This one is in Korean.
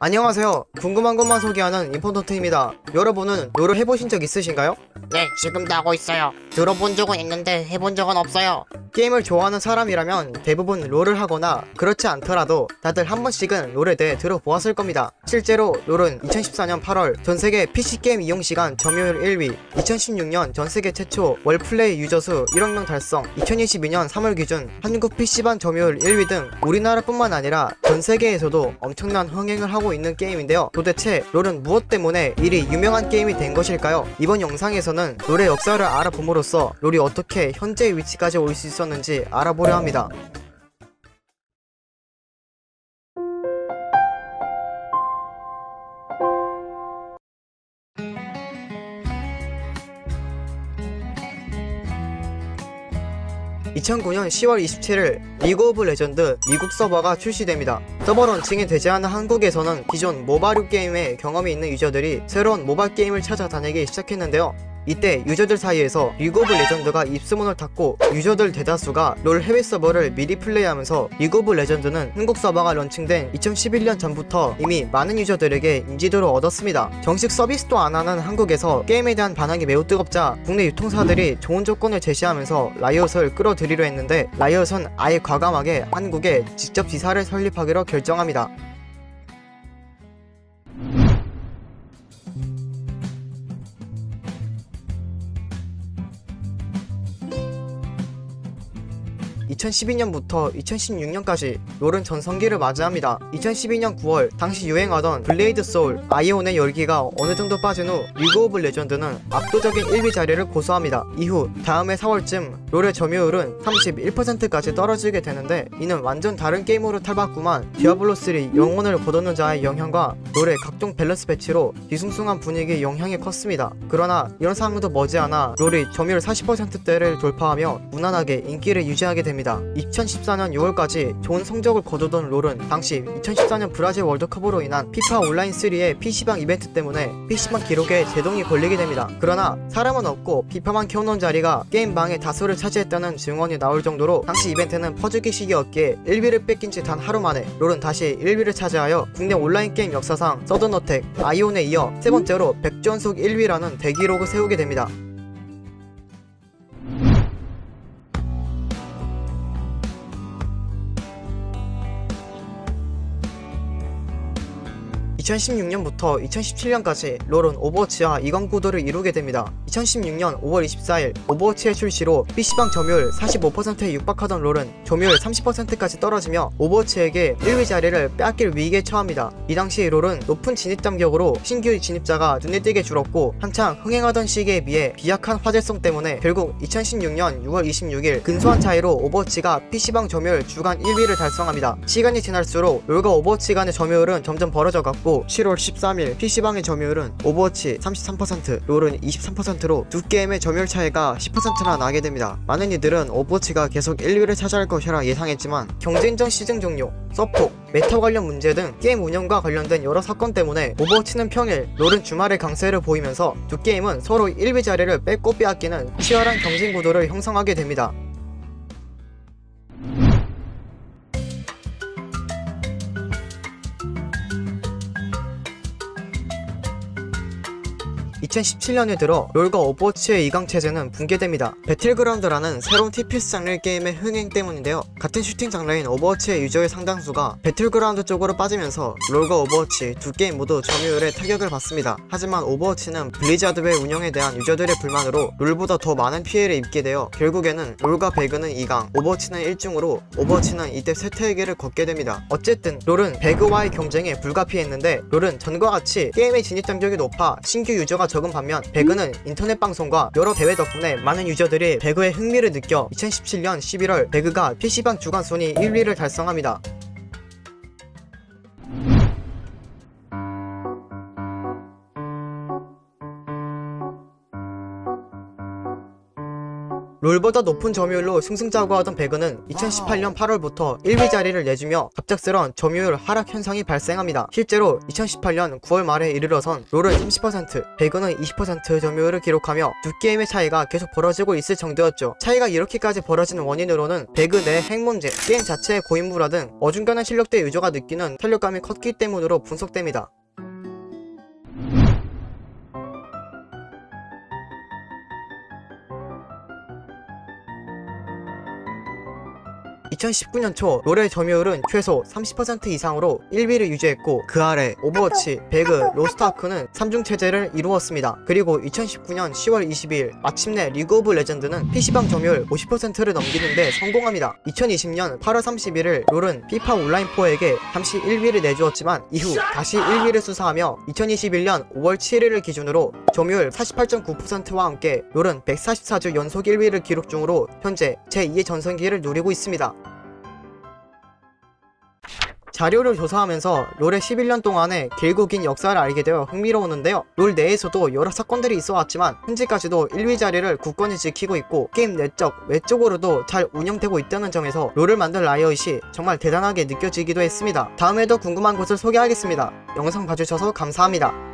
안녕하세요. 궁금한 것만 소개하는 임포턴트입니다. 여러분은 롤을 해보신 적 있으신가요? 네, 지금도 하고 있어요. 들어본 적은 있는데 해본 적은 없어요. 게임을 좋아하는 사람이라면 대부분 롤을 하거나 그렇지 않더라도 다들 한 번씩은 롤에 대해 들어보았을 겁니다. 실제로 롤은 2014년 8월 전세계 PC게임 이용시간 점유율 1위, 2016년 전세계 최초 월플레이 유저수 1억 명 달성, 2022년 3월 기준 한국 PC방 점유율 1위 등 우리나라뿐만 아니라 전세계에서도 엄청난 흥행을 하고 있는 게임인데요. 도대체 롤은 무엇 때문에 이리 유명한 게임이 된 것일까요? 이번 영상에서는 롤의 역사를 알아봄으로써 롤이 어떻게 현재의 위치까지 올 수 있었는지 알아보려 합니다. (2009년 10월 27일) 리그 오브 레전드 미국 서버가 출시됩니다. 서버 런칭이 되지 않은 한국에서는 기존 모바일 게임에 경험이 있는 유저들이 새로운 모바일 게임을 찾아다니기 시작했는데요. 이때 유저들 사이에서 리그 오브 레전드가 입소문을 탔고 유저들 대다수가 롤 해외 서버를 미리 플레이하면서 리그 오브 레전드는 한국 서버가 런칭된 2011년 전부터 이미 많은 유저들에게 인지도를 얻었습니다. 정식 서비스도 안 하는 한국에서 게임에 대한 반응이 매우 뜨겁자 국내 유통사들이 좋은 조건을 제시하면서 라이엇을 끌어들이려 했는데 라이엇은 아예 과감하게 한국에 직접 지사를 설립하기로 결정합니다. (2012년부터) (2016년까지) 롤은 전성기를 맞이합니다. 2012년 9월 당시 유행하던 블레이드 소울, 아이온의 열기가 어느정도 빠진 후 리그 오브 레전드는 압도적인 1위 자리를 고수합니다. 이후 다음해 4월쯤 롤의 점유율은 31%까지 떨어지게 되는데 이는 완전 다른 게임으로 탈바꿈한 디아블로3 영혼을 거두는 자의 영향과 롤의 각종 밸런스 배치로 뒤숭숭한 분위기의 영향이 컸습니다. 그러나 이런 상황도 머지않아 롤이 점유율 40%대를 돌파하며 무난하게 인기를 유지하게 됩니다. 2014년 6월까지 좋은 성적을 거두던 롤은 당시 2014년 브라질 월드컵으로 인한 피파 온라인3의 PC방 이벤트 때문에 PC방 기록에 제동이 걸리게 됩니다. 그러나 사람은 없고 피파만 켜놓은 자리가 게임방의 다수를 차지했다는 증언이 나올 정도로 당시 이벤트는 퍼즐기식이었기에 1위를 뺏긴 지 단 하루 만에 롤은 다시 1위를 차지하여 국내 온라인 게임 역사상 서든어택, 아이온에 이어 세 번째로 100주 연속 1위라는 대기록을 세우게 됩니다. 2016년부터 2017년까지 롤은 오버워치와 이관 구도를 이루게 됩니다. 2016년 5월 24일 오버워치의 출시로 PC방 점유율 45%에 육박하던 롤은 점유율 30%까지 떨어지며 오버워치에게 1위 자리를 빼앗길 위기에 처합니다. 이 당시 롤은 높은 진입 장벽으로 신규 진입자가 눈에 띄게 줄었고 한창 흥행하던 시기에 비해 비약한 화제성 때문에 결국 2016년 6월 26일 근소한 차이로 오버워치가 PC방 점유율 주간 1위를 달성합니다. 시간이 지날수록 롤과 오버워치 간의 점유율은 점점 벌어져갔고 7월 13일 PC방의 점유율은 오버워치 33%, 롤은 23%로 두 게임의 점유율 차이가 10%나 나게 됩니다. 많은 이들은 오버워치가 계속 1위를 차지할 것이라 예상했지만 경쟁전 시즌 종료, 서폭, 메타 관련 문제 등 게임 운영과 관련된 여러 사건 때문에 오버워치는 평일, 롤은 주말에 강세를 보이면서 두 게임은 서로 1위 자리를 뺏고 빼앗기는 치열한 경쟁 구도를 형성하게 됩니다. 2017년에 들어 롤과 오버워치의 이강 체제는 붕괴됩니다. 배틀그라운드라는 새로운 TPS 장르 게임의 흥행 때문인데요. 같은 슈팅 장르인 오버워치의 유저의 상당수가 배틀그라운드 쪽으로 빠지면서 롤과 오버워치 두 게임 모두 점유율에 타격을 받습니다. 하지만 오버워치는 블리자드의 운영에 대한 유저들의 불만으로 롤보다 더 많은 피해를 입게 되어 결국에는 롤과 배그는 2강, 오버워치는 1중으로 오버워치는 이때 쇠퇴의 길을 걷게 됩니다. 어쨌든 롤은 배그와의 경쟁에 불가피했는데 롤은 전과 같이 게임의 진입 장벽이 높아 신규 유저가 적은 반면 배그는 인터넷 방송과 여러 대회 덕분에 많은 유저들이 배그에 흥미를 느껴 2017년 11월 배그가 PC방 주간 순위 1위를 달성합니다. 롤보다 높은 점유율로 승승장구하던 배그는 2018년 8월부터 1위 자리를 내주며 갑작스런 점유율 하락 현상이 발생합니다. 실제로 2018년 9월 말에 이르러선 롤은 30%, 배그는 20% 점유율을 기록하며 두 게임의 차이가 계속 벌어지고 있을 정도였죠. 차이가 이렇게까지 벌어지는 원인으로는 배그 내 핵 문제, 게임 자체의 고인물화 등 어중간한 실력대 유저가 느끼는 탄력감이 컸기 때문으로 분석됩니다. (2019년) 초 롤의 점유율은 최소 30% 이상으로 1위를 유지했고 그 아래 오버워치, 배그, 로스트아크는 3중 체제를 이루었습니다. 그리고 2019년 10월 22일 마침내 리그 오브 레전드는 PC방 점유율 50%를 넘기는데 성공합니다. 2020년 8월 31일 롤은 피파 온라인4에게 잠시 1위를 내주었지만 이후 다시 1위를 수사하며 2021년 5월 7일을 기준으로 점유율 48.9%와 함께 롤은 144주 연속 1위를 기록 중으로 현재 제2의 전성기를 누리고 있습니다. 자료를 조사하면서 롤의 11년 동안의 길고 긴 역사를 알게 되어 흥미로웠는데요. 롤 내에서도 여러 사건들이 있어 왔지만 현재까지도 1위 자리를 굳건히 지키고 있고 게임 내적, 외적으로도 잘 운영되고 있다는 점에서 롤을 만든 라이엇이 정말 대단하게 느껴지기도 했습니다. 다음에도 궁금한 것을 소개하겠습니다. 영상 봐주셔서 감사합니다.